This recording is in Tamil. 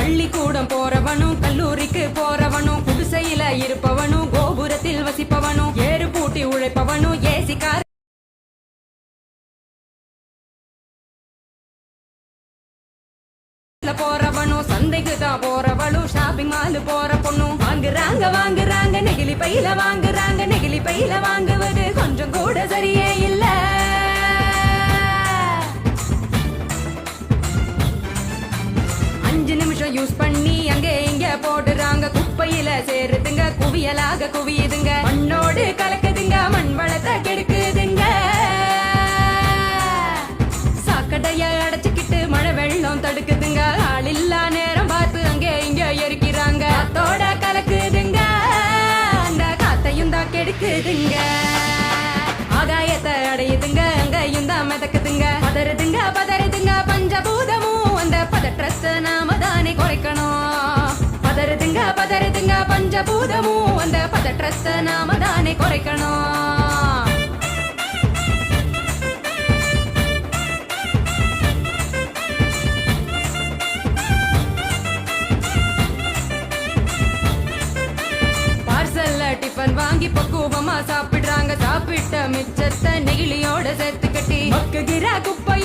பள்ளிக்கூடம் போறவனும் கல்லூரிக்கு போறவனும் குடிசையில இருப்பவனும் கோபுரத்தில் வசிப்பவனும் ஏறு பூட்டி உழைப்பவனும் ஏசி கார் போறவனும் சந்தைக்கு தான் போறவளும் ஷாப்பிங் மால் போற பொண்ணும் வாங்குறாங்க நெகிழி பையில வாங்குறாங்க நெகிழி பையில வாங்குவது கொஞ்சம் கூட சரியே இல்ல. நிமிஷம் யூஸ் பண்ணி அங்கே இங்க போடுறாங்க குப்பையில சேருதுங்க குவியலாக குவியுதுங்க மண்ணோடு கலக்குதுங்க மண் வளத்தை கெடுக்குதுங்க. சாக்கடைய அடைச்சுக்கிட்டு மழை வெள்ளம் தடுக்குதுங்க ஆள் இல்லா நேரம் பார்த்து அங்கே இங்க எரிக்கிறாங்க காத்தோட கலக்குதுங்க அந்த காத்தையும் தான் கெடுக்குதுங்க. ஆகாயத்தை அடையுதுங்க அங்கையும் தான் மிதக்குதுங்க பதறுதுங்க பஞ்சபூதமும் அந்த பதற்றத்தை நாம தானே குறைக்கணும். பதறுதுங்க பஞ்சபூதமும் அந்த பதற்றத்தை நாம தானே குறைக்கணும். டிஃபன் வாங்கி பக்குவமா சாப்பிடுறாங்க சாப்பிட்ட மிச்சத்தை நெகிழியோட சேர்த்து கட்டி மக்குகிற குப்பை